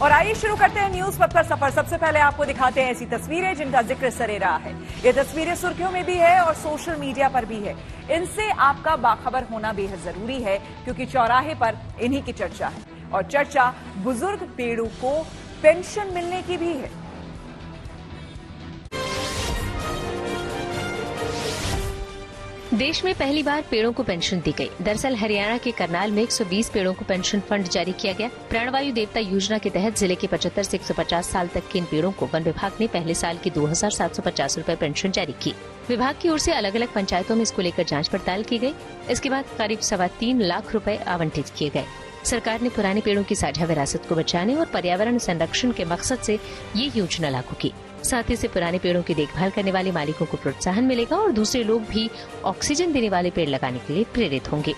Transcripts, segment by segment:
और आइए शुरू करते हैं न्यूज पथ पर सफर। सबसे पहले आपको दिखाते हैं ऐसी तस्वीरें जिनका जिक्र सरे रहा है। ये तस्वीरें सुर्खियों में भी है और सोशल मीडिया पर भी है। इनसे आपका बाखबर होना बेहद जरूरी है क्योंकि चौराहे पर इन्हीं की चर्चा है और चर्चा बुजुर्ग पेड़ों को पेंशन मिलने की भी है। देश में पहली बार पेड़ों को पेंशन दी गई। दरअसल हरियाणा के करनाल में 120 पेड़ों को पेंशन फंड जारी किया गया। प्राणवायु देवता योजना के तहत जिले के 75 से 150 साल तक के इन पेड़ों को वन विभाग ने पहले साल की 2750 रूपए पेंशन जारी की। विभाग की ओर से अलग अलग पंचायतों में इसको लेकर जांच पड़ताल की गई। इसके बाद करीब 3.25 लाख रूपए आवंटित किए गए। सरकार ने पुराने पेड़ों की साझा विरासत को बचाने और पर्यावरण संरक्षण के मकसद से ये योजना लागू की। साथ ही से पुराने पेड़ों की देखभाल करने वाले मालिकों को प्रोत्साहन मिलेगा और दूसरे लोग भी ऑक्सीजन देने वाले पेड़ लगाने के लिए प्रेरित होंगे।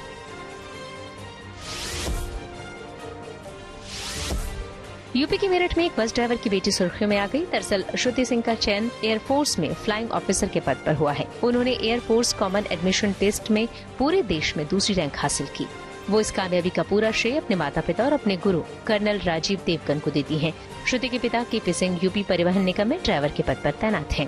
यूपी के मेरठ में एक बस ड्राइवर की बेटी सुर्खियों में आ गई। दरअसल श्रुति सिंह का चयन एयरफोर्स में फ्लाइंग ऑफिसर के पद पर हुआ है। उन्होंने एयरफोर्स कॉमन एडमिशन टेस्ट में पूरे देश में दूसरी रैंक हासिल की। वो इस कामयाबी का पूरा श्रेय अपने माता पिता और अपने गुरु कर्नल राजीव देवगन को देती हैं। श्रुति के पिता केपी सिंह यूपी परिवहन निगम में ड्राइवर के पद पर तैनात हैं।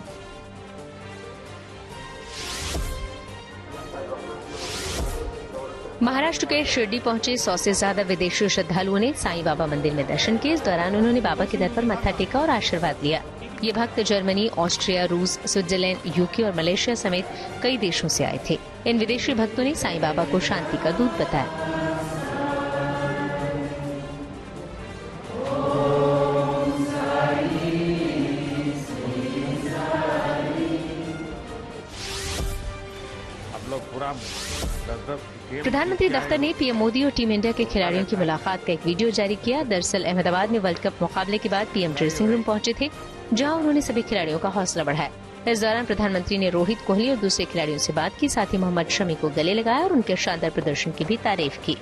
महाराष्ट्र के शिरडी पहुंचे 100 से ज्यादा विदेशी श्रद्धालुओं ने साईं बाबा मंदिर में दर्शन किए। इस दौरान उन्होंने बाबा के दर पर मत्था टेका और आशीर्वाद लिया। ये भक्त जर्मनी, ऑस्ट्रिया, रूस, स्विट्जरलैंड, यूके और मलेशिया समेत कई देशों से आए थे। इन विदेशी भक्तों ने साईं बाबा को शांति का दूत बताया। प्रधानमंत्री दफ्तर ने पीएम मोदी और टीम इंडिया के खिलाड़ियों की मुलाकात का एक वीडियो जारी किया। दरअसल अहमदाबाद में वर्ल्ड कप मुकाबले के बाद पीएम ड्रेसिंग रूम पहुंचे थे, जहां उन्होंने सभी खिलाड़ियों का हौसला बढ़ाया। इस दौरान प्रधानमंत्री ने रोहित कोहली और दूसरे खिलाड़ियों से बात की। साथ ही मोहम्मद शमी को गले लगाया और उनके शानदार प्रदर्शन की भी तारीफ की।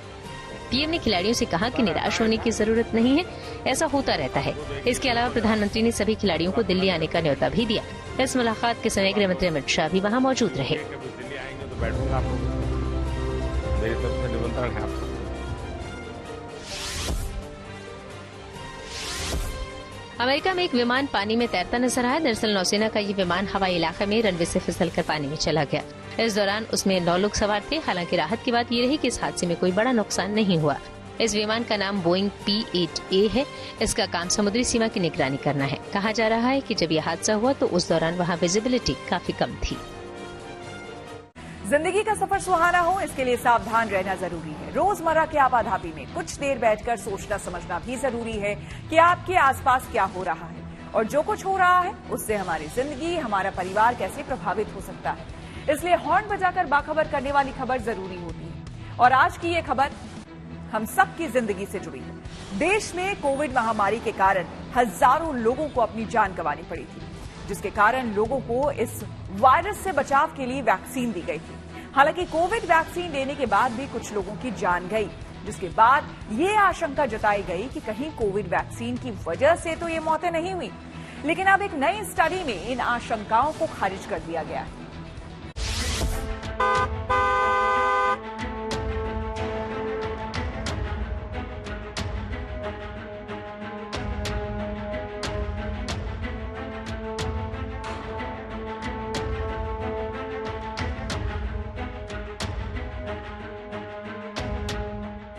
पीएम ने खिलाड़ियों से कहा कि निराश होने की जरूरत नहीं है, ऐसा होता रहता है। इसके अलावा प्रधानमंत्री ने सभी खिलाड़ियों को दिल्ली आने का न्योता भी दिया। इस मुलाकात के समय गृह मंत्री अमित शाह भी वहाँ मौजूद रहे। मेरी तरफ से निमंत्रण है आपको। अमेरिका में एक विमान पानी में तैरता नजर आया। दरअसल नौसेना का ये विमान हवाई इलाके में रनवे से फिसलकर पानी में चला गया। इस दौरान उसमें 9 लोग सवार थे। हालांकि राहत की बात ये रही कि इस हादसे में कोई बड़ा नुकसान नहीं हुआ। इस विमान का नाम बोइंग P-8A है। इसका काम समुद्री सीमा की निगरानी करना है। कहा जा रहा है कि जब यह हादसा हुआ तो उस दौरान वहाँ विजिबिलिटी काफी कम थी। जिंदगी का सफर सुहाना हो, इसके लिए सावधान रहना जरूरी है। रोजमर्रा के आपाधापी में कुछ देर बैठकर सोचना समझना भी जरूरी है कि आपके आसपास क्या हो रहा है और जो कुछ हो रहा है उससे हमारी जिंदगी, हमारा परिवार कैसे प्रभावित हो सकता है। इसलिए हॉर्न बजाकर बाखबर करने वाली खबर जरूरी होती है। और आज की ये खबर हम सबकी जिंदगी से जुड़ी है। देश में कोविड महामारी के कारण हजारों लोगों को अपनी जान गंवानी पड़ी थी, जिसके कारण लोगों को इस वायरस से बचाव के लिए वैक्सीन दी गई थी। हालांकि कोविड वैक्सीन देने के बाद भी कुछ लोगों की जान गई, जिसके बाद ये आशंका जताई गई कि कहीं कोविड वैक्सीन की वजह से तो ये मौतें नहीं हुई। लेकिन अब एक नई स्टडी में इन आशंकाओं को खारिज कर दिया गया है।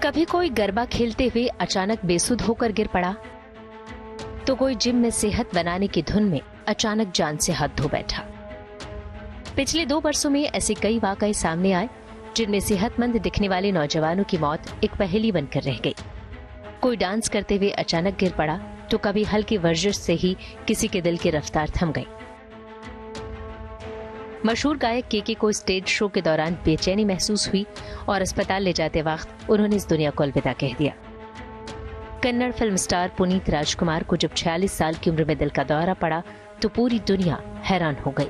कभी कोई गरबा खेलते हुए अचानक बेसुध होकर गिर पड़ा, तो कोई जिम में सेहत बनाने की धुन में अचानक जान से हाथ धो बैठा। पिछले 2 वर्षों में ऐसे कई वाकये सामने आए जिनमें सेहतमंद दिखने वाले नौजवानों की मौत एक पहेली बनकर रह गई। कोई डांस करते हुए अचानक गिर पड़ा, तो कभी हल्की वर्जिश से ही किसी के दिल की रफ्तार थम गई। मशहूर गायक केके को स्टेज शो के दौरान बेचैनी महसूस हुई और अस्पताल ले जाते वक्त उन्होंने इस दुनिया को अलविदा कह दिया। कन्नड़ फिल्म स्टार पुनीत राजकुमार को जब 46 साल की उम्र में दिल का दौरा पड़ा तो पूरी दुनिया हैरान हो गई।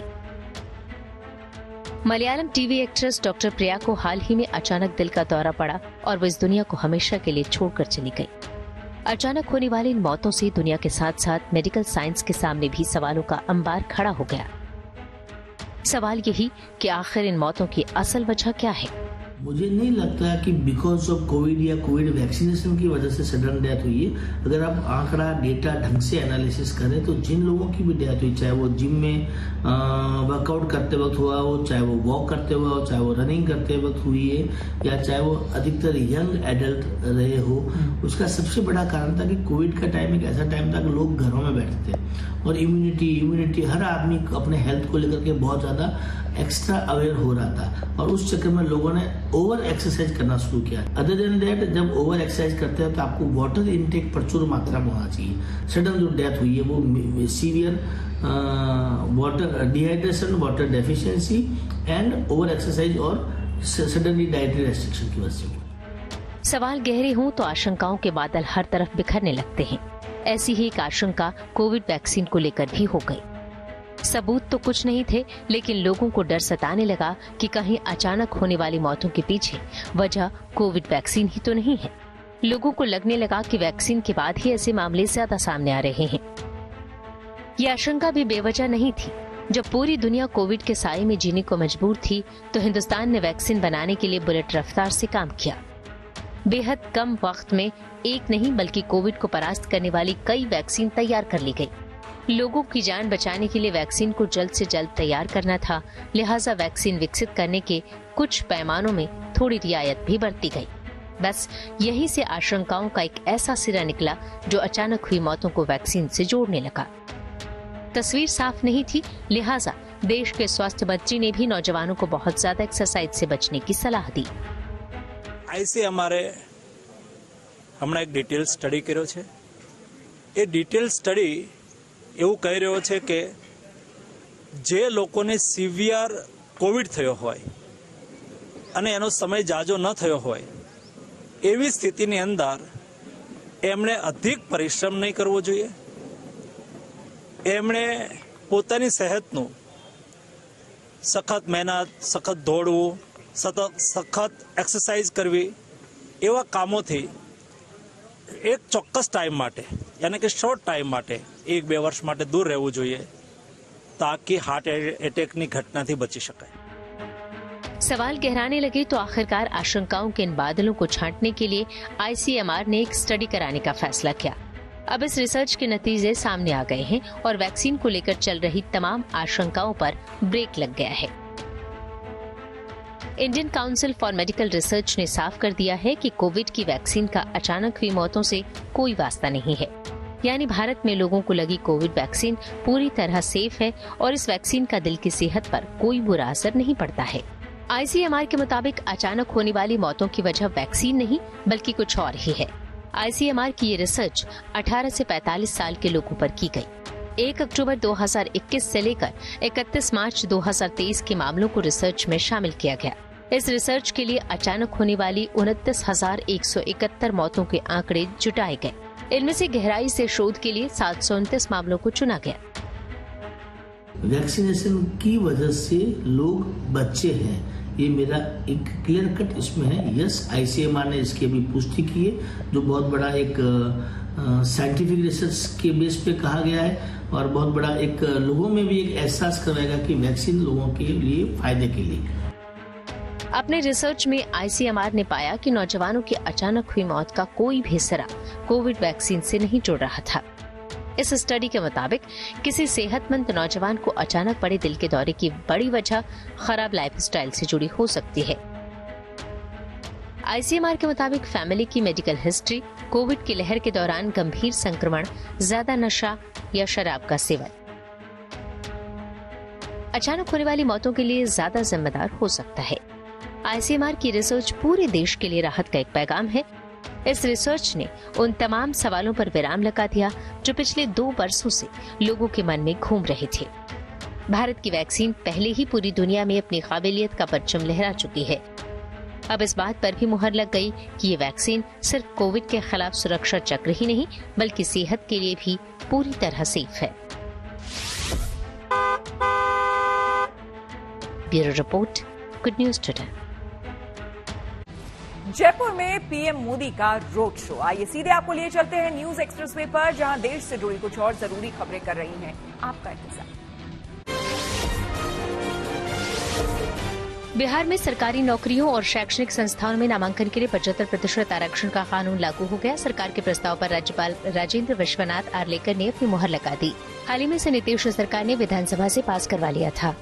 मलयालम टीवी एक्ट्रेस डॉक्टर प्रिया को हाल ही में अचानक दिल का दौरा पड़ा और वो इस दुनिया को हमेशा के लिए छोड़कर चली गई। अचानक होने वाली इन मौतों से दुनिया के साथ साथ मेडिकल साइंस के सामने भी सवालों का अंबार खड़ा हो गया। सवाल यही कि आखिर इन मौतों की असल वजह क्या है। मुझे नहीं लगता कि बिकॉज ऑफ कोविड या कोविड वैक्सीनेशन की वजह से सडन डेथ हुई है। अगर आप आंकड़ा डेटा ढंग से एनालिसिस करें तो जिन लोगों की भी डेथ हुई, चाहे वो जिम में वर्कआउट करते वक्त हुआ हो, चाहे वो वॉक करते हुए हो, चाहे वो रनिंग करते वक्त हुई है, या चाहे वो अधिकतर यंग एडल्ट रहे हो, उसका सबसे बड़ा कारण था कि कोविड का टाइम एक ऐसा टाइम था कि लोग घरों में बैठते थे और इम्यूनिटी हर आदमी अपने हेल्थ को लेकर के बहुत ज्यादा एक्स्ट्रा अवेयर हो रहा था और उस चक्कर में लोगों ने ओवर एक्सरसाइज करना शुरू किया। अदर देन दैट, जब ओवर एक्सरसाइज करते हैं तो आपको वाटर इनटेक प्रचुर मात्रा में होना चाहिए। सडन जो डेथ हुई है वो severe water dehydration, water deficiency and over exercise और सडनली डाइटरी रेस्ट्रिक्शन की वजह से। सवाल गहरे हों तो आशंकाओं के बादल हर तरफ बिखरने लगते हैं। ऐसी ही एक आशंका कोविड वैक्सीन को लेकर भी हो गई। सबूत तो कुछ नहीं थे, लेकिन लोगों को डर सताने लगा कि कहीं अचानक होने वाली मौतों के पीछे वजह कोविड वैक्सीन ही तो नहीं है। लोगों को लगने लगा कि वैक्सीन के बाद ही ऐसे मामले ज्यादा सामने आ रहे हैं। ये आशंका भी बेवजह नहीं थी। जब पूरी दुनिया कोविड के साए में जीने को मजबूर थी तो हिंदुस्तान ने वैक्सीन बनाने के लिए बुलेट रफ्तार से काम किया। बेहद कम वक्त में एक नहीं बल्कि कोविड को परास्त करने वाली कई वैक्सीन तैयार कर ली गई। लोगों की जान बचाने के लिए वैक्सीन को जल्द से जल्द तैयार करना था, लिहाजा वैक्सीन विकसित करने के कुछ पैमानों में थोड़ी रियायत भी बरती गई। बस यहीं से आशंकाओं का एक ऐसा सिरा निकला जो अचानक हुई मौतों को वैक्सीन से जोड़ने लगा। तस्वीर साफ नहीं थी, लिहाजा देश के स्वास्थ्य मंत्री ने भी नौजवानों को बहुत ज्यादा एक्सरसाइज से बचने की सलाह दी। ऐसे हमारे हमने एक डिटेल स्टडी કર્યો છે। એ डिटेल स्टडी એવું કહી રહ્યો છે કે જે લોકોને સિવિયર કોવિડ થયો હોય અને એનો સમય જાજો ન થયો હોય એવી સ્થિતિની અંદર એમણે અધિક પરિશ્રમ નહીં કરવો જોઈએ। એમણે પોતાની સેહતનું સખત મહેનત, સખત દોડવું, સખત એક્સરસાઇઝ કરવી એવા કામોથી એક ચોક્કસ ટાઈમ માટે यानी कि शॉर्ट टाइम માટે 1-2 વર્ષ માટે दूर રહેવું જોઈએ ताकि हार्ट अटैक ની घटनाથી बची शकाय। सवाल गहराने लगे तो आखिरकार आशंकाओं के इन बादलों को छांटने के लिए ICMR ने एक स्टडी कराने का फैसला किया। अब इस रिसर्च के नतीजे सामने आ गए हैं और वैक्सीन को लेकर चल रही तमाम आशंकाओं पर ब्रेक लग गया है। Indian council for medical research ने साफ कर दिया है कि कोविड की वैक्सीन का अचानक हुई मौतों से कोई वास्ता नहीं है। यानी भारत में लोगों को लगी कोविड वैक्सीन पूरी तरह सेफ है और इस वैक्सीन का दिल की सेहत पर कोई बुरा असर नहीं पड़ता है। ICMR के मुताबिक अचानक होने वाली मौतों की वजह वैक्सीन नहीं बल्कि कुछ और ही है। ICMR की ये रिसर्च 18 से 45 साल के लोगों पर की गई। 1 अक्टूबर 2021 से लेकर 31 मार्च 2023 के मामलों को रिसर्च में शामिल किया गया। इस रिसर्च के लिए अचानक होने वाली 29,171 मौतों के आंकड़े जुटाए गए। इनमें से गहराई से शोध के लिए 729 मामलों को चुना गया। वैक्सीनेशन की वजह से लोग बचे हैं, ये मेरा एक क्लियर कट इसमें है। यस, ICMR ने इसकी अभी पुष्टि की है, जो बहुत बड़ा एक साइंटिफिक रिसर्च के बेस पे कहा गया है और बहुत बड़ा एक लोगों में भी एक एहसास कराएगा कि वैक्सीन लोगों के लिए फायदे के लिए। अपने रिसर्च में ICMR ने पाया कि नौजवानों की अचानक हुई मौत का कोई भी सिरा कोविड वैक्सीन से नहीं जुड़ रहा था। इस स्टडी के मुताबिक किसी सेहतमंद नौजवान को अचानक पड़े दिल के दौरे की बड़ी वजह खराब लाइफस्टाइल से जुड़ी हो सकती है। ICMR के मुताबिक फैमिली की मेडिकल हिस्ट्री, कोविड की लहर के दौरान गंभीर संक्रमण, ज्यादा नशा या शराब का सेवन अचानक होने वाली मौतों के लिए ज्यादा जिम्मेदार हो सकता है। ICMR की रिसर्च पूरे देश के लिए राहत का एक पैगाम है। इस रिसर्च ने उन तमाम सवालों पर विराम लगा दिया जो पिछले 2 वर्षों से लोगों के मन में घूम रहे थे। भारत की वैक्सीन पहले ही पूरी दुनिया में अपनी काबिलियत का परचम लहरा चुकी है। अब इस बात पर भी मुहर लग गई कि ये वैक्सीन सिर्फ कोविड के खिलाफ सुरक्षा चक्र ही नहीं बल्कि सेहत के लिए भी पूरी तरह सेफ है। Bureau report, good news today. Jaipur में PM मोदी का रोड शो। आइए सीधे आपको लिए चलते हैं न्यूज एक्सप्रेसवे पर, जहां देश से जुड़ी कुछ और जरूरी खबरें कर रही हैं आपका इंतजार। बिहार में सरकारी नौकरियों और शैक्षणिक संस्थानों में नामांकन के लिए 75% आरक्षण का कानून लागू हो गया। सरकार के प्रस्ताव पर राज्यपाल राजेंद्र विश्वनाथ आर्लेकर ने अपनी मुहर लगा दी। हाल ही में इसे नीतीश सरकार ने विधानसभा से पास करवा लिया था।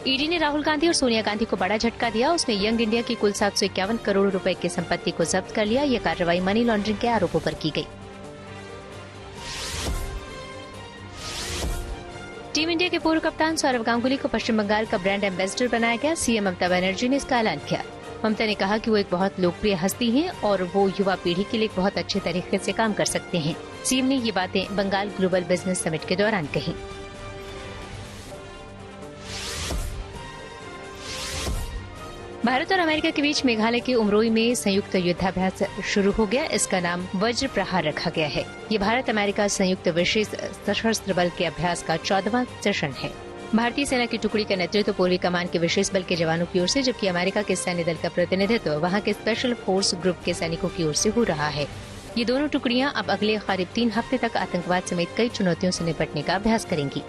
ईडी ने राहुल गांधी और सोनिया गांधी को बड़ा झटका दिया। उसने यंग इंडिया की कुल 751 करोड़ रुपए की संपत्ति को जब्त कर लिया। ये कार्रवाई मनी लॉन्ड्रिंग के आरोपों पर की गई। टीम इंडिया के पूर्व कप्तान सौरव गांगुली को पश्चिम बंगाल का ब्रांड एम्बेसडर बनाया गया। सीएम ममता बनर्जी ने इसका ऐलान किया। ममता ने कहा कि वो एक बहुत लोकप्रिय हस्ती हैं और वो युवा पीढ़ी के लिए एक बहुत अच्छे तरीके से काम कर सकते हैं। सीएम ने ये बातें बंगाल ग्लोबल बिजनेस समिट के दौरान कही। भारत और अमेरिका के बीच मेघालय के उमरोई में संयुक्त युद्धाभ्यास शुरू हो गया। इसका नाम वज्र प्रहार रखा गया है। ये भारत अमेरिका संयुक्त विशेष सशस्त्र बल के अभ्यास का 14वां सेशन है। भारतीय सेना की टुकड़ी का नेतृत्व पूर्वी कमान के विशेष बल के जवानों की ओर से, जबकि अमेरिका के सैन्य दल का प्रतिनिधित्व वहां के स्पेशल फोर्स ग्रुप के सैनिकों की ओर से हो रहा है। ये दोनों टुकड़ियां अब अगले करीब 3 हफ्ते तक आतंकवाद समेत कई चुनौतियों से निपटने का अभ्यास करेंगी।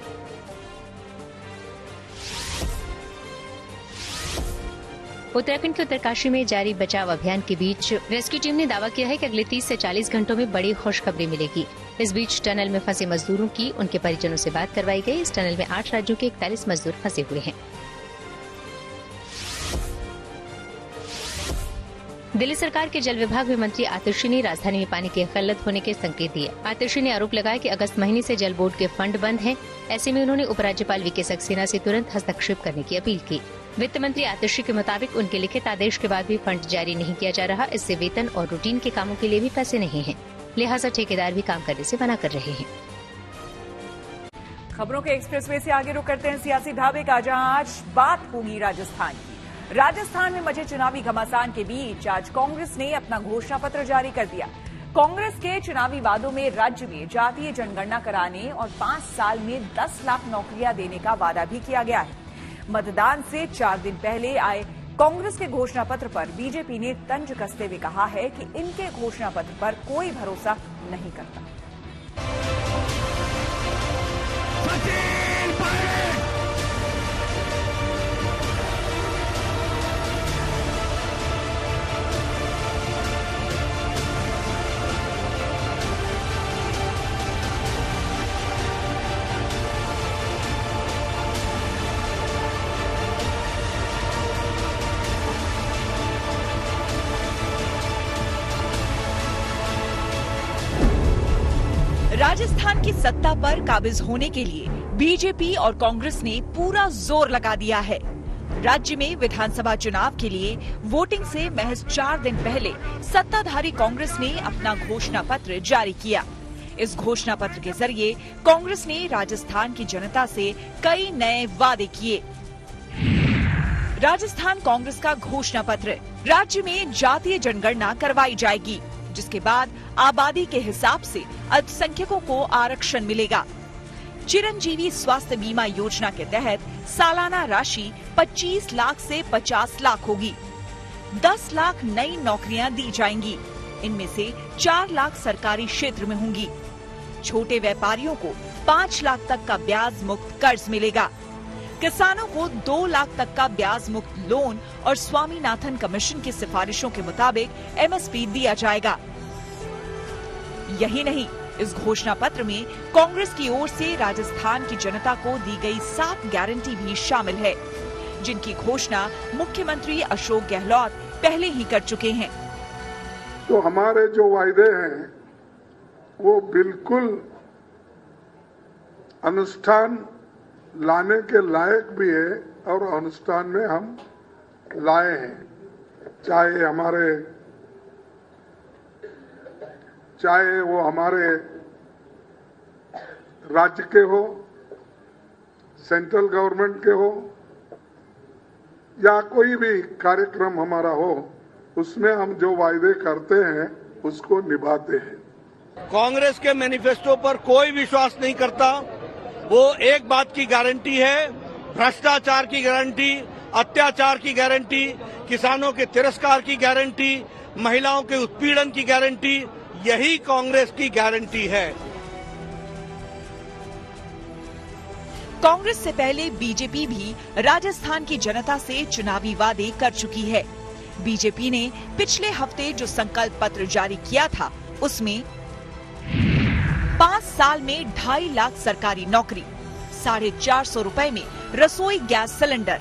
उत्तराखंड के उत्तरकाशी में जारी बचाव अभियान के बीच रेस्क्यू टीम ने दावा किया है कि अगले 30 से 40 घंटों में बड़ी खुशखबरी मिलेगी। इस बीच टनल में फंसे मजदूरों की उनके परिजनों से बात करवाई गई। इस टनल में 8 राज्यों के 41 मजदूर फंसे हुए हैं। दिल्ली सरकार के जल विभाग में मंत्री आतिशी ने राजधानी में पानी की किल्लत होने के संकेत दिए। आतिशी ने आरोप लगाया कि अगस्त महीने से जल बोर्ड के फंड बंद हैं। ऐसे में उन्होंने उपराज्यपाल वीके सक्सेना से तुरंत हस्तक्षेप करने की अपील की। वित्त मंत्री आतिशी के मुताबिक उनके लिखित आदेश के बाद भी फंड जारी नहीं किया जा रहा। इससे वेतन और रूटीन के कामों के लिए भी पैसे नहीं हैं। लिहाजा ठेकेदार भी काम करने से मना कर रहे हैं। खबरों के एक्सप्रेसवे से आगे रुक करते हैं सियासी ढाबे का, जहां आज बात होगी राजस्थान की। राजस्थान में मचे चुनावी घमासान के बीच आज कांग्रेस ने अपना घोषणा पत्र जारी कर दिया। कांग्रेस के चुनावी वादों में राज्य में जातीय जनगणना कराने और 5 साल में 10 लाख नौकरियां देने का वादा भी किया गया है। मतदान से 4 दिन पहले आए कांग्रेस के घोषणा पत्र पर बीजेपी ने तंज कसते हुए कहा है कि इनके घोषणा पत्र पर कोई भरोसा नहीं करता। राजस्थान की सत्ता पर काबिज होने के लिए बीजेपी और कांग्रेस ने पूरा जोर लगा दिया है। राज्य में विधानसभा चुनाव के लिए वोटिंग से महज 4 दिन पहले सत्ताधारी कांग्रेस ने अपना घोषणा पत्र जारी किया। इस घोषणा पत्र के जरिए कांग्रेस ने राजस्थान की जनता से कई नए वादे किए। राजस्थान कांग्रेस का घोषणा पत्र, राज्य में जातीय जनगणना करवाई जाएगी, जिसके बाद आबादी के हिसाब से अल्पसंख्यकों को आरक्षण मिलेगा। चिरंजीवी स्वास्थ्य बीमा योजना के तहत सालाना राशि 25 लाख से 50 लाख होगी। 10 लाख नई नौकरियां दी जाएंगी। इनमें से 4 लाख सरकारी क्षेत्र में होंगी। छोटे व्यापारियों को 5 लाख तक का ब्याज मुक्त कर्ज मिलेगा। किसानों को 2 लाख तक का ब्याज मुक्त लोन और स्वामीनाथन कमीशन की सिफारिशों के मुताबिक एमएसपी दिया जाएगा। यही नहीं, इस घोषणा पत्र में कांग्रेस की ओर से राजस्थान की जनता को दी गई 7 गारंटी भी शामिल है, जिनकी घोषणा मुख्यमंत्री अशोक गहलोत पहले ही कर चुके हैं। तो हमारे जो वायदे हैं वो बिल्कुल अनुष्ठान लाने के लायक भी है और अनुष्ठान में हम लाए हैं। चाहे वो हमारे राज्य के हो, सेंट्रल गवर्नमेंट के हो, या कोई भी कार्यक्रम हमारा हो, उसमें हम जो वायदे करते हैं उसको निभाते हैं। कांग्रेस के मैनिफेस्टो पर कोई विश्वास नहीं करता। वो एक बात की गारंटी है, भ्रष्टाचार की गारंटी, अत्याचार की गारंटी, किसानों के तिरस्कार की गारंटी, महिलाओं के उत्पीड़न की गारंटी, यही कांग्रेस की गारंटी है। कांग्रेस से पहले बीजेपी भी राजस्थान की जनता से चुनावी वादे कर चुकी है। बीजेपी ने पिछले हफ्ते जो संकल्प पत्र जारी किया था, उसमें 5 साल में 2.5 लाख सरकारी नौकरी, 450 रुपए में रसोई गैस सिलेंडर,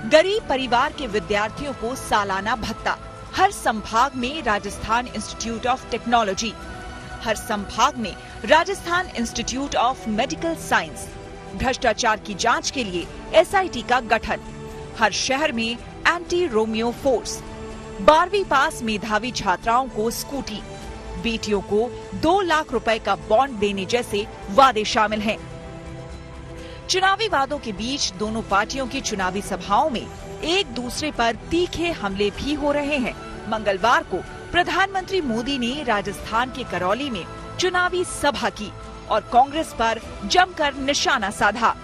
गरीब परिवार के विद्यार्थियों को सालाना भत्ता, हर संभाग में राजस्थान इंस्टीट्यूट ऑफ टेक्नोलॉजी, हर संभाग में Rajasthan institute of medical science, भ्रष्टाचार की जांच के लिए SIT का गठन, हर शहर में एंटी रोमियो फोर्स, 12वीं पास मेधावी छात्राओं को स्कूटी, बेटियों को 2 लाख रुपए का बॉन्ड देने जैसे वादे शामिल हैं। चुनावी वादों के बीच दोनों पार्टियों की चुनावी सभाओं में एक दूसरे पर तीखे हमले भी हो रहे हैं। मंगलवार को प्रधानमंत्री मोदी ने राजस्थान के करौली में चुनावी सभा की और कांग्रेस पर जमकर निशाना साधा।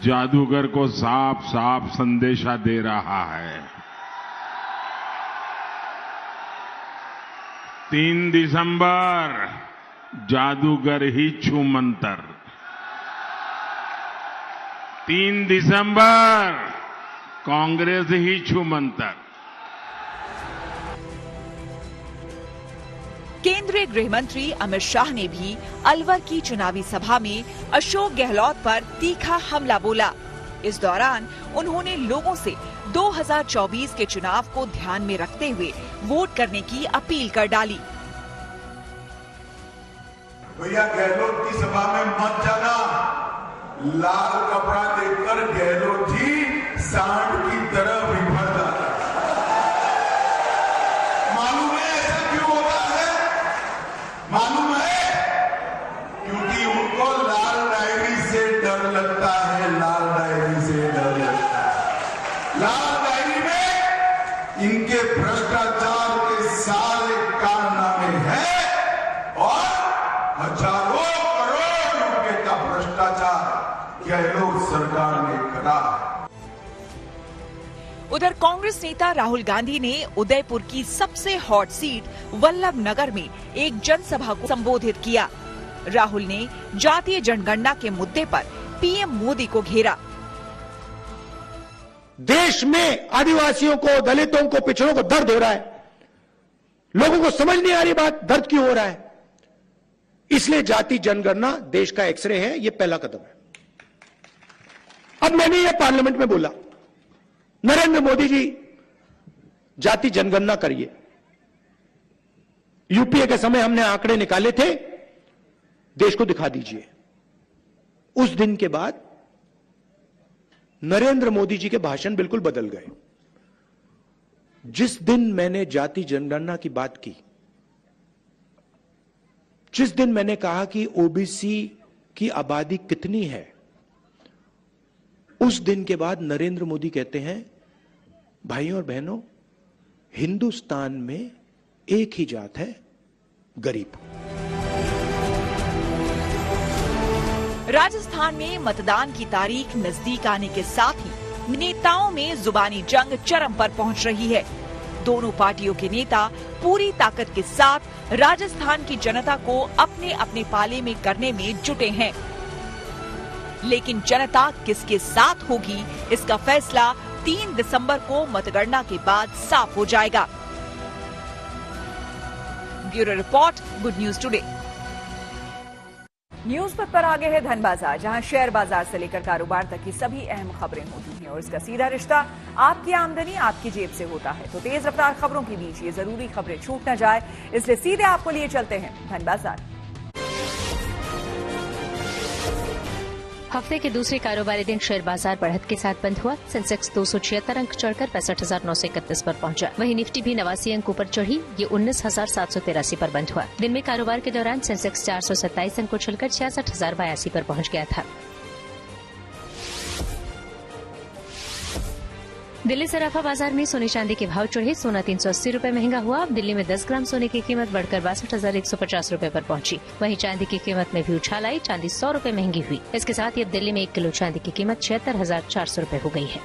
जादूगर को साफ साफ संदेशा दे रहा है। 3 दिसंबर जादूगर ही छू मंतर। 3 दिसंबर कांग्रेस ही छू मंतर। केंद्रीय गृह मंत्री अमित शाह ने भी अलवर की चुनावी सभा में अशोक गहलोत पर तीखा हमला बोला। इस दौरान उन्होंने लोगों से 2024 के चुनाव को ध्यान में रखते हुए वोट करने की अपील कर डाली। भैया गहलोत की सभा में मत जाना। लाल कपड़ा देखकर गहलोत जी सांड की तरह बिखर जाता है। मालूम है ऐसा क्यों होता है? मालूम है क्योंकि उनको लाल डायरी से डर लगता है। लाल डायरी से डर लगता है। लाल डायरी में इनके भ्रष्टाचार के सारे कारनामे हैं और हजारों करोड़ रुपए का भ्रष्टाचार गहलोत सरकार ने करा। उधर कांग्रेस नेता राहुल गांधी ने उदयपुर की सबसे हॉट सीट वल्लभ नगर में एक जनसभा को संबोधित किया। राहुल ने जातीय जनगणना के मुद्दे पर पीएम मोदी को घेरा। देश में आदिवासियों को, दलितों को, पिछड़ों को दर्द हो रहा है। लोगों को समझ नहीं आ रही बात, दर्द क्यों हो रहा है। इसलिए जाति जनगणना देश का एक्सरे है, यह पहला कदम है। अब मैंने यह पार्लियामेंट में बोला, नरेंद्र मोदी जी जाति जनगणना करिए। यूपीए के समय हमने आंकड़े निकाले थे, देश को दिखा दीजिए। उस दिन के बाद नरेंद्र मोदी जी के भाषण बिल्कुल बदल गए। जिस दिन मैंने जाति जनगणना की बात की, जिस दिन मैंने कहा कि ओबीसी की आबादी कितनी है, उस दिन के बाद नरेंद्र मोदी कहते हैं, भाइयों और बहनों, हिंदुस्तान में एक ही जात है, गरीब। राजस्थान में मतदान की तारीख नजदीक आने के साथ ही नेताओं में जुबानी जंग चरम पर पहुंच रही है। दोनों पार्टियों के नेता पूरी ताकत के साथ राजस्थान की जनता को अपने अपने पाले में करने में जुटे हैं। लेकिन जनता किसके साथ होगी, इसका फैसला 3 दिसंबर को मतगणना के बाद साफ हो जाएगा। Bureau report, good news today. News पर आगे है धन बाजार, जहां शेयर बाजार से लेकर कारोबार तक की सभी अहम खबरें होती हैं और इसका सीधा रिश्ता आपकी आमदनी आपकी जेब से होता है। तो तेज रफ्तार खबरों के बीच ये जरूरी खबरें छूट न जाए, इसलिए सीधे आपको लिए चलते हैं धन बाजार। हफ्ते के दूसरे कारोबारी दिन शेयर बाजार बढ़त के साथ बंद हुआ। सेंसेक्स 276 अंक चढ़कर 65,931 पर पहुंचा। वहीं निफ्टी भी 89 अंकों पर चढ़ी, ये 19,783 पर बंद हुआ। दिन में कारोबार के दौरान सेंसेक्स 427 अंक चढ़कर 66,082 पर पहुंच गया था। दिल्ली सराफा बाजार में सोने चांदी के भाव चढ़े। सोना 380 रुपए महंगा हुआ। अब दिल्ली में 10 ग्राम सोने की कीमत बढ़कर 62,150 रुपए पर पहुंची। वहीं चांदी की कीमत में भी उछाल आई, चांदी 100 रुपए महंगी हुई। इसके साथ ही अब दिल्ली में 1 किलो चांदी की कीमत 76,400 रुपए हो गई है।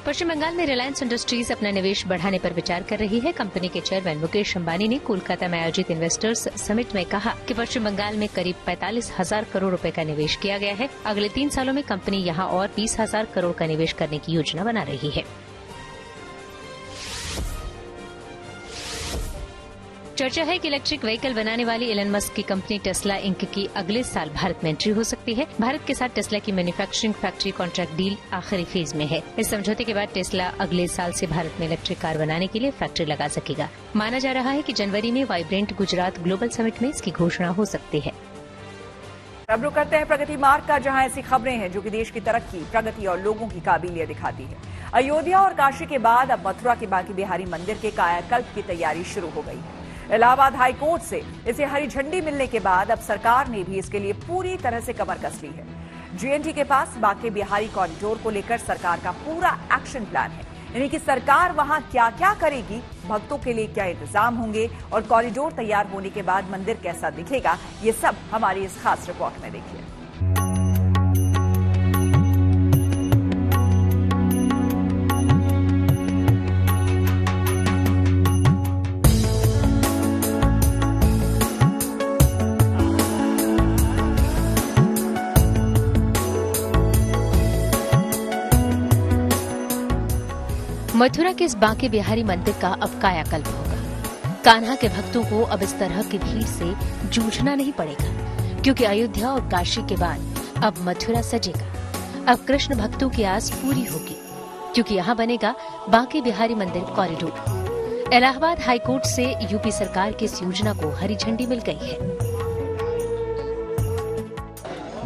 पश्चिम बंगाल में रिलायंस इंडस्ट्रीज अपना निवेश बढ़ाने पर विचार कर रही है। कंपनी के चेयरमैन मुकेश अंबानी ने कोलकाता में आयोजित इन्वेस्टर्स समिट में कहा कि पश्चिम बंगाल में करीब 45,000 करोड़ रुपए का निवेश किया गया है। अगले 3 सालों में कंपनी यहां और 20,000 करोड़ का निवेश करने की योजना बना रही है। चर्चा है कि इलेक्ट्रिक व्हीकल बनाने वाली एलन मस्क की कंपनी टेस्ला इंक की अगले साल भारत में एंट्री हो सकती है। भारत के साथ टेस्ला की मैन्युफैक्चरिंग फैक्ट्री कॉन्ट्रैक्ट डील आखिरी फेज में है। इस समझौते के बाद टेस्ला अगले साल से भारत में इलेक्ट्रिक कार बनाने के लिए फैक्ट्री लगा सकेगा। माना जा रहा है कि जनवरी में वाइब्रेंट गुजरात ग्लोबल समिट में इसकी घोषणा हो सकती है। अब रुक करते हैं प्रगति मार्ग का, जहां ऐसी खबरें हैं जो कि देश की तरक्की, प्रगति और लोगों की काबिलियत दिखाती है। अयोध्या और काशी के बाद अब मथुरा के बांके बिहारी मंदिर के कायाकल्प की तैयारी शुरू हो गई है। इलाहाबाद हाई कोर्ट से इसे हरी झंडी मिलने के बाद अब सरकार ने भी इसके लिए पूरी तरह से कमर कस ली है। जीएनटी के पास बांके बिहारी कॉरिडोर को लेकर सरकार का पूरा एक्शन प्लान है, यानी कि सरकार वहां क्या क्या करेगी, भक्तों के लिए क्या इंतजाम होंगे और कॉरिडोर तैयार होने के बाद मंदिर कैसा दिखेगा, ये सब हमारी इस खास रिपोर्ट में देखिए। मथुरा के इस बांके बिहारी मंदिर का अब कायाकल्प होगा। कान्हा के भक्तों को अब इस तरह की भीड़ से जूझना नहीं पड़ेगा, क्योंकि अयोध्या और काशी के बाद अब मथुरा सजेगा। अब कृष्ण भक्तों की आस पूरी होगी, क्योंकि यहाँ बनेगा बांके बिहारी मंदिर कॉरिडोर। इलाहाबाद हाईकोर्ट से यूपी सरकार की इस योजना को हरी झंडी मिल गई है।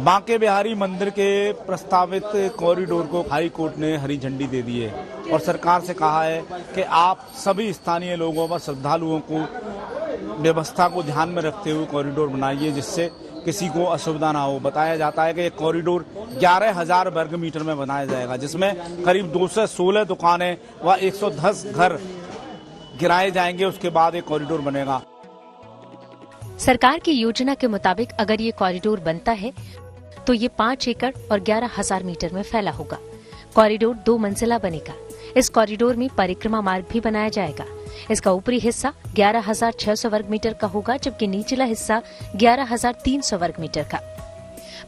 बांके बिहारी मंदिर के प्रस्तावित कॉरिडोर को हाई कोर्ट ने हरी झंडी दे दी है और सरकार से कहा है कि आप सभी स्थानीय लोगों व श्रद्धालुओं को व्यवस्था को ध्यान में रखते हुए कॉरिडोर बनाइए, जिससे किसी को असुविधा ना हो। बताया जाता है कि ये कॉरिडोर 11,000 वर्ग मीटर में बनाया जाएगा, जिसमें करीब 216 दुकानें व 110 घर गिराए जाएंगे। उसके बाद एक कॉरिडोर बनेगा। सरकार की योजना के मुताबिक अगर ये कॉरिडोर बनता है तो ये 5 एकड़ और 11,000 मीटर में फैला होगा। कॉरिडोर 2 मंजिला बनेगा। इस कॉरिडोर में परिक्रमा मार्ग भी बनाया जाएगा। इसका ऊपरी हिस्सा 11,600 वर्ग मीटर का होगा, जबकि निचला हिस्सा 11,300 वर्ग मीटर का।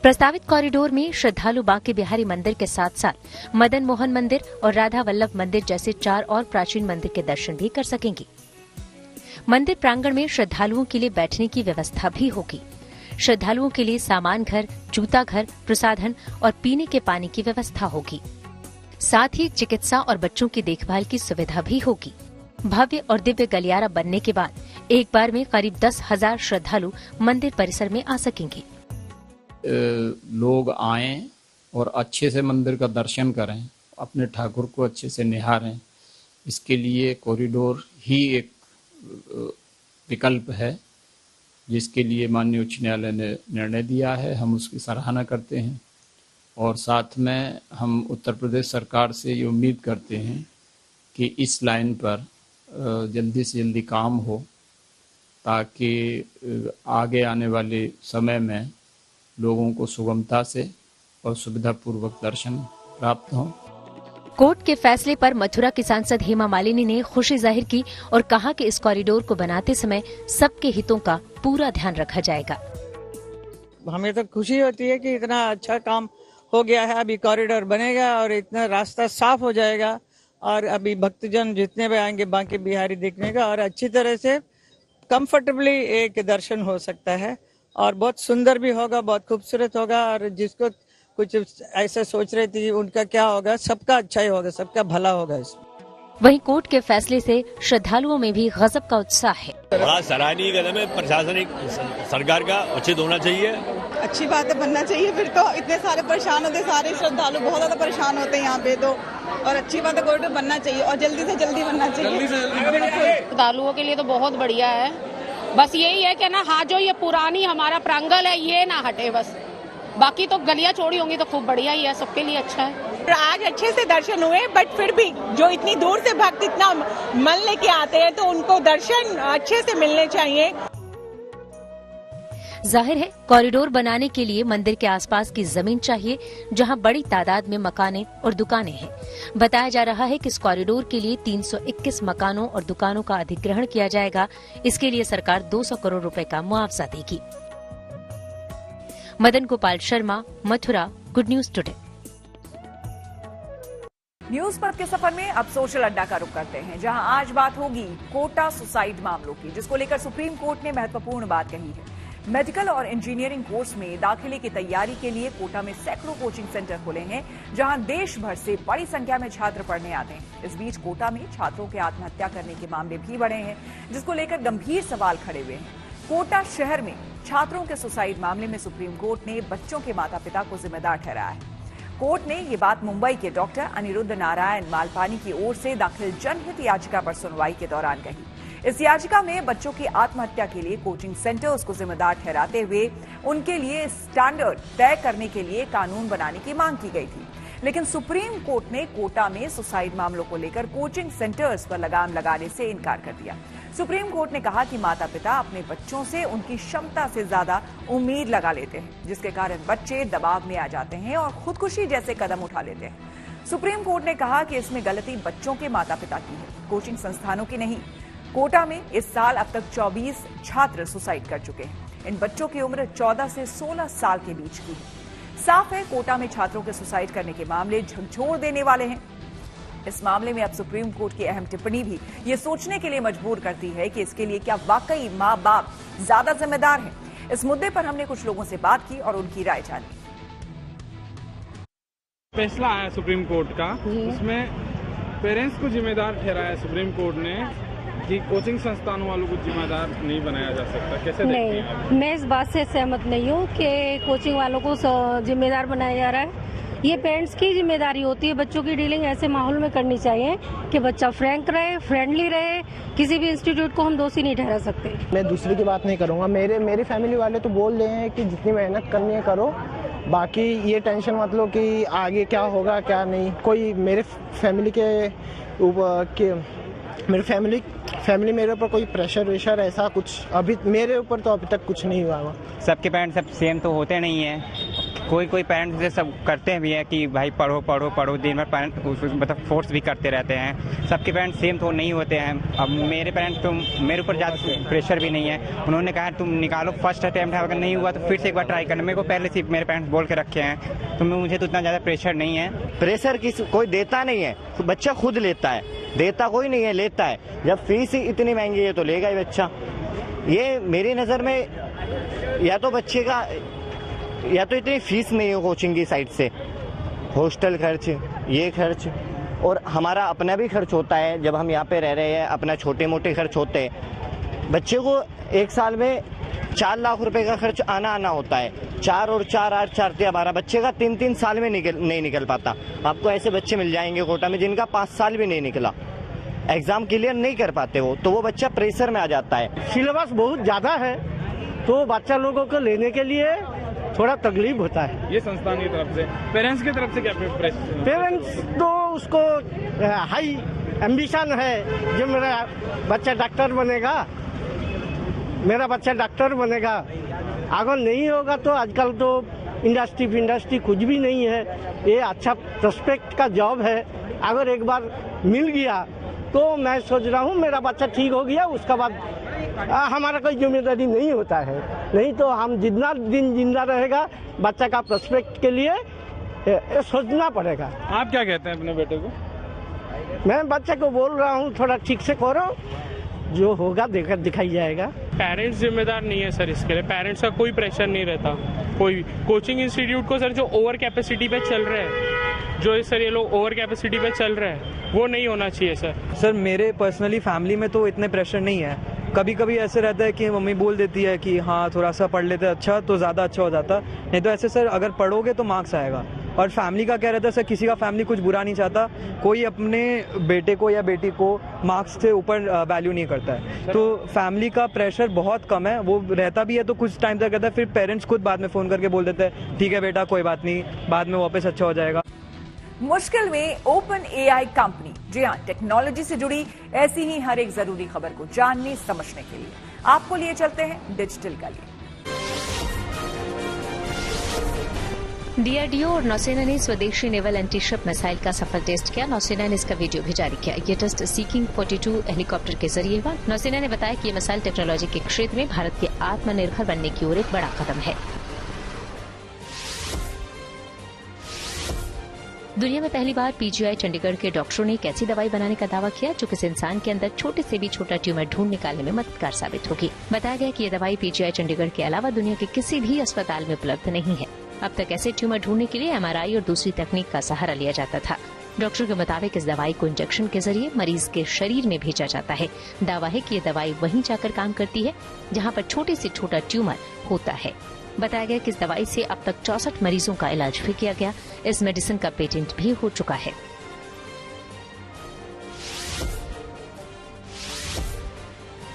प्रस्तावित कॉरिडोर में श्रद्धालु बांके बिहारी मंदिर के साथ साथ मदन मोहन मंदिर और राधा वल्लभ मंदिर जैसे 4 और प्राचीन मंदिर के दर्शन भी कर सकेंगे। मंदिर प्रांगण में श्रद्धालुओं के लिए बैठने की व्यवस्था भी होगी। श्रद्धालुओं के लिए सामान घर, जूता घर, प्रसाधन और पीने के पानी की व्यवस्था होगी। साथ ही चिकित्सा और बच्चों की देखभाल की सुविधा भी होगी। भव्य और दिव्य गलियारा बनने के बाद एक बार में करीब 10,000 श्रद्धालु मंदिर परिसर में आ सकेंगे। लोग आएं और अच्छे से मंदिर का दर्शन करें, अपने ठाकुर को अच्छे से निहारें, इसके लिए कॉरिडोर ही एक विकल्प है, जिसके लिए माननीय उच्च न्यायालय ने निर्णय दिया है। हम उसकी सराहना करते हैं और साथ में हम उत्तर प्रदेश सरकार से ये उम्मीद करते हैं कि इस लाइन पर जल्दी से जल्दी काम हो, ताकि आगे आने वाले समय में लोगों को सुगमता से और सुविधापूर्वक दर्शन प्राप्त हों। कोर्ट के फैसले पर मथुरा की सांसद हेमा मालिनी ने खुशी जाहिर की और कहा कि इस कॉरिडोर को बनाते समय सबके हितों का पूरा ध्यान रखा जाएगा। हमें तो खुशी होती है कि इतना अच्छा काम हो गया है। अभी कॉरिडोर बनेगा और इतना रास्ता साफ हो जाएगा और अभी भक्तजन जितने भी आएंगे बांके बिहारी देखने का और अच्छी तरह से कंफर्टेबली एक दर्शन हो सकता है और बहुत सुंदर भी होगा, बहुत खूबसूरत होगा। और जिसको कुछ ऐसा सोच रही थी उनका क्या होगा, सबका अच्छा ही होगा, सबका भला होगा इसमें। वहीं कोर्ट के फैसले से श्रद्धालुओं में भी गजब का उत्साह है। बड़ा सराहनीय कदम है, प्रशासनिक सरकार का उचित होना चाहिए। अच्छी बात है, बनना चाहिए। फिर तो इतने सारे परेशान होते, सारे श्रद्धालु बहुत ज्यादा परेशान होते हैं यहाँ पे तो, और अच्छी बात है कॉरिडोर बनना चाहिए और जल्दी से जल्दी बनना चाहिए। श्रद्धालुओं के लिए तो बहुत बढ़िया है। बस यही है कि ना, हाँ जो ये पुरानी हमारा प्रांगण है ये ना हटे बस, बाकी तो गलियां चौड़ी होंगी तो खूब बढ़िया ही है, सबके लिए अच्छा है। आज अच्छे से दर्शन हुए, बट फिर भी जो इतनी दूर से भक्त इतना मन लेके आते हैं तो उनको दर्शन अच्छे से मिलने चाहिए। जाहिर है कॉरिडोर बनाने के लिए मंदिर के आसपास की जमीन चाहिए, जहां बड़ी तादाद में मकानें और दुकानें हैं। बताया जा रहा है कि इस कॉरिडोर के लिए 321 मकानों और दुकानों का अधिग्रहण किया जाएगा। इसके लिए सरकार 200 करोड़ रुपए का मुआवजा देगी। Madan Gopal Sharma, Mathura, good news today. News पर के सफर में अब सोशल अड्डा का रुख करते हैं, जहां आज बात होगी कोटा सुसाइड मामलों की, जिसको लेकर सुप्रीम कोर्ट ने महत्वपूर्ण बात कही है। मेडिकल और इंजीनियरिंग कोर्स में दाखिले की तैयारी के लिए कोटा में सैकड़ों कोचिंग सेंटर खुले हैं, जहां देश भर से बड़ी संख्या में छात्र पढ़ने आते हैं। इस बीच कोटा में छात्रों के आत्महत्या करने के मामले भी बढ़े हैं, जिसको लेकर गंभीर सवाल खड़े हुए हैं। कोटा शहर में छात्रों के सुसाइड मामले में सुप्रीम कोर्ट ने बच्चों के माता पिता को जिम्मेदार ठहराया है। कोर्ट ने ये बात मुंबई के डॉक्टर अनिरुद्ध नारायण मालपानी की ओर से दाखिल जनहित याचिका पर सुनवाई के दौरान कही। इस याचिका में बच्चों की आत्महत्या के लिए कोचिंग सेंटर्स को जिम्मेदार ठहराते हुए उनके लिए स्टैंडर्ड तय करने के लिए कानून बनाने की मांग की गई थी। लेकिन सुप्रीम कोर्ट ने कोटा में सुसाइड मामलों को लेकर कोचिंग सेंटर्स पर लगाम लगाने से इनकार कर दिया। सुप्रीम कोर्ट ने कहा कि माता पिता अपने बच्चों से उनकी क्षमता से ज्यादा उम्मीद लगा लेते हैं, जिसके कारण बच्चे दबाव में आ जाते हैं और खुदकुशी जैसे कदम उठा लेते हैं। सुप्रीम कोर्ट ने कहा कि इसमें गलती बच्चों के माता पिता की है, कोचिंग संस्थानों की नहीं। कोटा में इस साल अब तक 24 छात्र सुसाइड कर चुके हैं। इन बच्चों की उम्र 14 से 16 साल के बीच की है। साफ है, कोटा में छात्रों के सुसाइड करने के मामले झकझोर देने वाले हैं। इस मामले में अब सुप्रीम कोर्ट की अहम टिप्पणी भी ये सोचने के लिए मजबूर करती है कि इसके लिए क्या वाकई माँ बाप ज्यादा जिम्मेदार हैं। इस मुद्दे पर हमने कुछ लोगों से बात की और उनकी राय जानी। फैसला आया सुप्रीम कोर्ट का, उसमें पेरेंट्स को जिम्मेदार ठहराया सुप्रीम कोर्ट ने कि कोचिंग संस्थानों वालों को जिम्मेदार नहीं बनाया जा सकता। कैसे देखते हैं आप? मैं इस बात से सहमत नहीं हूँ कि कोचिंग वालों को जिम्मेदार बनाया जा रहा है। ये पेरेंट्स की जिम्मेदारी होती है, बच्चों की डीलिंग ऐसे माहौल में करनी चाहिए कि बच्चा फ्रैंक रहे, फ्रेंडली रहे। किसी भी इंस्टीट्यूट को हम दोषी नहीं ठहरा सकते। मैं दूसरे की बात नहीं करूँगा। मेरे फैमिली वाले तो बोल रहे हैं कि जितनी मेहनत करनी है करो, बाकी ये टेंशन मत लो कि आगे क्या होगा क्या नहीं। कोई मेरे फैमिली मेरे ऊपर कोई प्रेशर वेशर ऐसा कुछ अभी मेरे ऊपर तो अभी तक कुछ नहीं हुआ। सबके पेरेंट्स सब सेम तो होते नहीं है। कोई पेरेंट्स से सब करते भी है कि भाई पढ़ो पढ़ो पढ़ो, दिन भर पेरेंट्स मतलब फोर्स भी करते रहते हैं। सबके पेरेंट्स सेम तो नहीं होते हैं। अब मेरे पेरेंट्स तो मेरे ऊपर ज़्यादा प्रेशर भी नहीं है। उन्होंने कहा तुम निकालो, फर्स्ट अटेम्प्ट है, अगर नहीं हुआ तो फिर से एक बार ट्राई करना। मेरे को पहले से मेरे पेरेंट्स बोल के रखे हैं, तो मुझे तो उतना ज़्यादा प्रेशर नहीं है। प्रेशर कोई देता नहीं है, बच्चा खुद लेता है, देता कोई नहीं है, लेता है। जब फीस ही इतनी महंगी है तो लेगा ही बच्चा। ये मेरी नज़र में या तो बच्चे का या तो इतनी फीस नहीं है कोचिंग की साइड से, हॉस्टल खर्च, ये खर्च, और हमारा अपना भी खर्च होता है। जब हम यहाँ पे रह रहे हैं अपना छोटे मोटे खर्च होते हैं। बच्चे को एक साल में 4 लाख रुपए का खर्च आना होता है। 4 और 4 8 4 12 बच्चे का 3 साल में नहीं निकल पाता। आपको ऐसे बच्चे मिल जाएंगे कोटा में जिनका 5 साल भी नहीं निकला, एग्जाम क्लियर नहीं कर पाते वो, तो वो बच्चा प्रेशर में आ जाता है। सिलेबस बहुत ज्यादा है तो बच्चा लोगों को लेने के लिए थोड़ा तकलीफ होता है। ये संस्थान की तरफ से, पेरेंट्स की तरफ से क्या प्रेशर? पेरेंट्स तो उसको हाई एम्बिशन है, जो मेरा बच्चा डॉक्टर बनेगा, मेरा बच्चा डॉक्टर बनेगा। अगर नहीं होगा तो आजकल तो इंडस्ट्री कुछ भी नहीं है। ये अच्छा प्रोस्पेक्ट का जॉब है। अगर एक बार मिल गया तो मैं सोच रहा हूँ मेरा बच्चा ठीक हो गया, उसका बाद हमारा कोई जिम्मेदारी नहीं होता है। नहीं तो हम जितना दिन जिंदा रहेगा बच्चा का प्रोस्पेक्ट के लिए सोचना पड़ेगा। आप क्या कहते हैं अपने बेटे को? मैं बच्चे को बोल रहा हूँ थोड़ा ठीक से करो, जो होगा दिखाई जाएगा। पेरेंट्स जिम्मेदार नहीं है सर इसके लिए। पेरेंट्स का कोई प्रेशर नहीं रहता। कोई कोचिंग इंस्टीट्यूट को सर जो ओवर कैपेसिटी पे चल रहे हैं, जो सर ये लोग ओवर कैपेसिटी पे चल रहे हैं, वो नहीं होना चाहिए सर। सर मेरे पर्सनली फैमिली में तो इतने प्रेशर नहीं है। कभी कभी ऐसे रहता है कि मम्मी बोल देती है कि हाँ थोड़ा सा पढ़ लेते अच्छा तो ज़्यादा अच्छा हो जाता, नहीं तो ऐसे सर अगर पढ़ोगे तो मार्क्स आएगा। और फैमिली का क्या रहता है सर, किसी का फैमिली कुछ बुरा नहीं चाहता, कोई अपने बेटे को या बेटी को मार्क्स से ऊपर वैल्यू नहीं करता है। तो फैमिली का प्रेशर बहुत कम है, वो रहता भी है तो कुछ टाइम तक रहता है, फिर पेरेंट्स खुद बाद में फ़ोन करके बोल देते हैं ठीक है बेटा कोई बात नहीं, बाद में वापस अच्छा हो जाएगा। मुश्किल में ओपन एआई कंपनी, जी हाँ, टेक्नोलॉजी से जुड़ी ऐसी ही हर एक जरूरी खबर को जानने समझने के लिए आपको लिए चलते हैं डिजिटल का लिए। डीआरडीओ और नौसेना ने स्वदेशी नेवल एंटीशिप मिसाइल का सफल टेस्ट किया। नौसेना ने इसका वीडियो भी जारी किया। ये टेस्ट सीकिंग 42 हेलीकॉप्टर के जरिए हुआ। नौसेना ने बताया कि ये मिसाइल टेक्नोलॉजी के क्षेत्र में भारत के आत्मनिर्भर बनने की ओर एक बड़ा कदम है। दुनिया में पहली बार पीजीआई चंडीगढ़ के डॉक्टरों ने एक ऐसी दवाई बनाने का दावा किया जो किसी इंसान के अंदर छोटे से भी छोटा ट्यूमर ढूंढ निकालने में मददगार साबित होगी। बताया गया कि ये दवाई पीजीआई चंडीगढ़ के अलावा दुनिया के किसी भी अस्पताल में उपलब्ध नहीं है। अब तक ऐसे ट्यूमर ढूंढने के लिए एमआरआई और दूसरी तकनीक का सहारा लिया जाता था। डॉक्टर के मुताबिक इस दवाई को इंजेक्शन के जरिए मरीज के शरीर में भेजा जाता है। दावा है कि ये दवाई वहीं जाकर काम करती है जहां पर छोटे से छोटा ट्यूमर होता है। बताया गया कि इस दवाई से अब तक 64 मरीजों का इलाज भी किया गया। इस मेडिसिन का पेटेंट भी हो चुका है।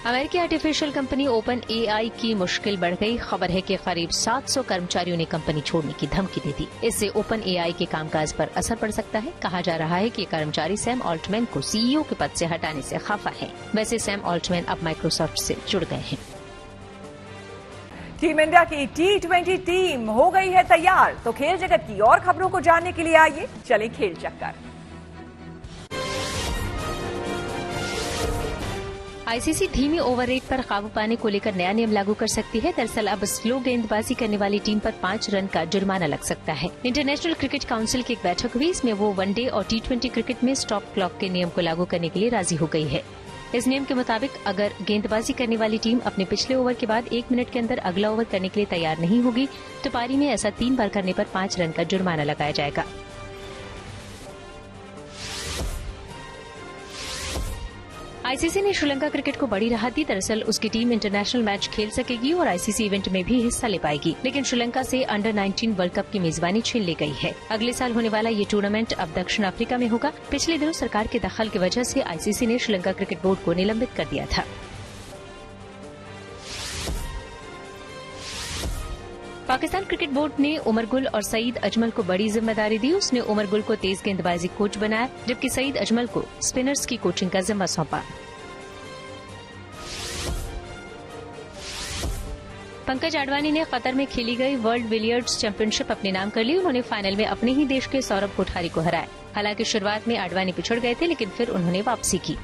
अमेरिकी आर्टिफिशियल कंपनी ओपन एआई की मुश्किल बढ़ गई। खबर है कि करीब 700 कर्मचारियों ने कंपनी छोड़ने की धमकी दे दी। इससे ओपन एआई के कामकाज पर असर पड़ सकता है। कहा जा रहा है कि कर्मचारी सैम ऑल्टमैन को सीईओ के पद से हटाने से खफा है। वैसे सैम ऑल्टमैन अब माइक्रोसॉफ्ट से जुड़ गए हैं। टीम इंडिया की T20 टीम हो गई है तैयार। तो खेल जगत की और खबरों को जानने के लिए आइए चलें खेल चक्कर। आईसीसी धीमी ओवर रेट पर काबू पाने को लेकर नया नियम लागू कर सकती है। दरअसल अब स्लो गेंदबाजी करने वाली टीम पर 5 रन का जुर्माना लग सकता है। इंटरनेशनल क्रिकेट काउंसिल की एक बैठक हुई। इसमें वो वनडे और T20 क्रिकेट में स्टॉप क्लॉक के नियम को लागू करने के लिए राजी हो गई है। इस नियम के मुताबिक अगर गेंदबाजी करने वाली टीम अपने पिछले ओवर के बाद 1 मिनट के अंदर अगला ओवर करने के लिए तैयार नहीं होगी तो पारी में ऐसा 3 बार करने पर 5 रन का जुर्माना लगाया जाएगा। आईसीसी ने श्रीलंका क्रिकेट को बड़ी राहत दी। दरअसल उसकी टीम इंटरनेशनल मैच खेल सकेगी और आईसीसी इवेंट में भी हिस्सा ले पाएगी, लेकिन श्रीलंका से अंडर 19 वर्ल्ड कप की मेजबानी छीन ली गई है। अगले साल होने वाला ये टूर्नामेंट अब दक्षिण अफ्रीका में होगा। पिछले दिनों सरकार के दखल की वजह से आईसीसी ने श्रीलंका क्रिकेट बोर्ड को निलंबित कर दिया था। पाकिस्तान क्रिकेट बोर्ड ने उमर गुल और सईद अजमल को बड़ी जिम्मेदारी दी। उसने उमर गुल को तेज गेंदबाजी कोच बनाया, जबकि सईद अजमल को स्पिनर्स की कोचिंग का जिम्मा सौंपा। पंकज आडवाणी ने कतर में खेली गई वर्ल्ड बिलियर्ड्स चैंपियनशिप अपने नाम कर ली। उन्होंने फाइनल में अपने ही देश के सौरभ कोठारी को हराया। हालांकि शुरुआत में आडवाणी पिछड़ गए थे, लेकिन फिर उन्होंने वापसी की।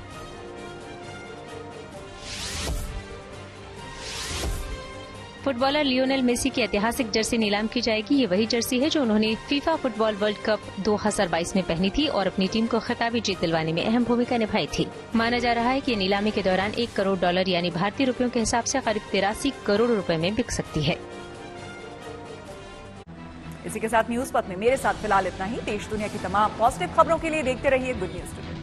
फुटबॉलर लियोनेल मेसी की ऐतिहासिक जर्सी नीलाम की जाएगी। ये वही जर्सी है जो उन्होंने फीफा फुटबॉल वर्ल्ड कप 2022 में पहनी थी और अपनी टीम को खिताबी जीत दिलवाने में अहम भूमिका निभाई थी। माना जा रहा है कि नीलामी के दौरान $1 करोड़ यानी भारतीय रुपयों के हिसाब से करीब 83 करोड़ रुपए में बिक सकती है। इसी के साथ न्यूज पथ में मेरे साथ फिलहाल इतना ही। देश दुनिया की तमाम पॉजिटिव खबरों के लिए देखते रहिए गुड न्यूज टुडे।